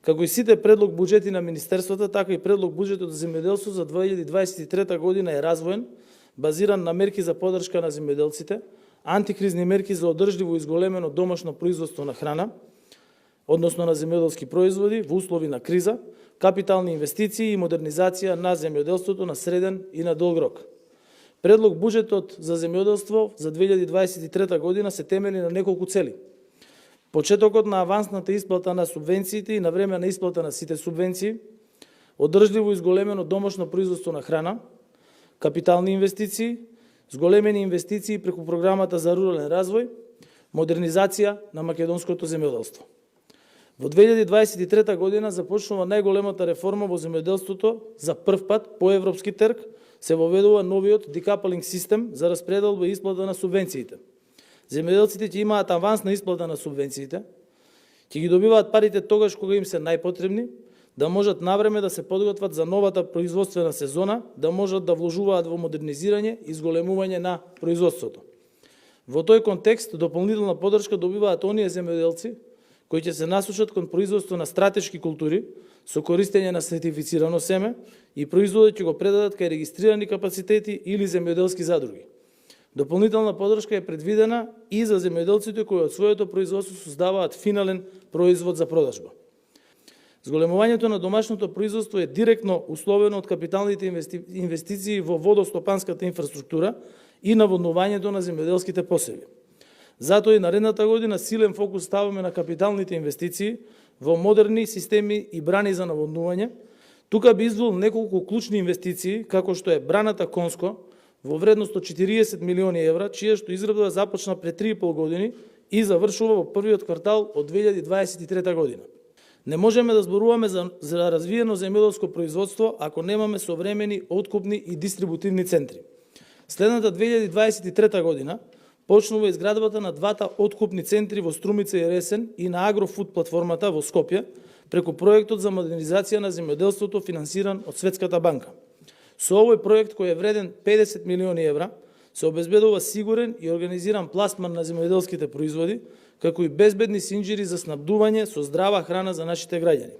Како и сите предлог буџети на министерствата, така и предлог буџетот за земјоделство за 2023 година е развоен, базиран на мерки за поддршка на земјоделците, антикризни мерки за одржливо изголемено домашно производство на храна, односно на земјоделски производи во услови на криза, капитални инвестиции и модернизација на земјоделството на среден и на долг рок. Предлог буџетот за земјоделство за 2023 година се темели на неколку цели. Почетокот на авансната исплата на субвенциите и на време на исплата на сите субвенции, одржливо изголемено домашно производство на храна, капитални инвестиции, зголемени инвестиции преку програмата за рурален развој, модернизација на македонското земјоделство. Во 2023 година започнува најголемата реформа во земјоделството. За прв пат по европски терг се воведува новиот декапалинг систем за распределба и исплата на субвенциите. Земјоделците ќе имаат аванс на исплата на субвенциите, ќе ги добиваат парите тогаш кога им се најпотребни, да можат навреме да се подготват за новата производствена сезона, да можат да вложуваат во модернизирање и зголемување на производството. Во тој контекст дополнителна поддршка добиваат оние земјоделци кои ќе се насочат кон производство на стратешки култури со користење на сертифицирано семе и производот ќе го предадат кај регистрирани капацитети или земјоделски задруги. Дополнителна поддршка е предвидена и за земјоделците кои од своето производство создаваат финален производ за продажба. Зголемувањето на домашното производство е директно условено од капиталните инвестиции во водостопанската инфраструктура и наводнувањето на земјоделските посеви. Затоа и наредната година силен фокус ставаме на капиталните инвестиции во модерни системи и брани за наводнување. Тука би извел неколку клучни инвестиции, како што е браната Конско, во вредност од 40 милиони евра, чија што изградба започна пред 3,5 години и завршува во првиот квартал од 2023 година. Не можеме да зборуваме за развиено земјоделско производство ако немаме современи откупни и дистрибутивни центри. Следната 2023 година почнува изградбата на двата откупни центри во Струмица и Ресен и на Агрофуд платформата во Скопје преку проектот за модернизација на земјоделството финансиран од Светската банка. Со овој проект, кој е вреден 50 милиони евра, се обезбедува сигурен и организиран пласман на земјоделските производи, како и безбедни синџири за снабдување со здрава храна за нашите граѓани.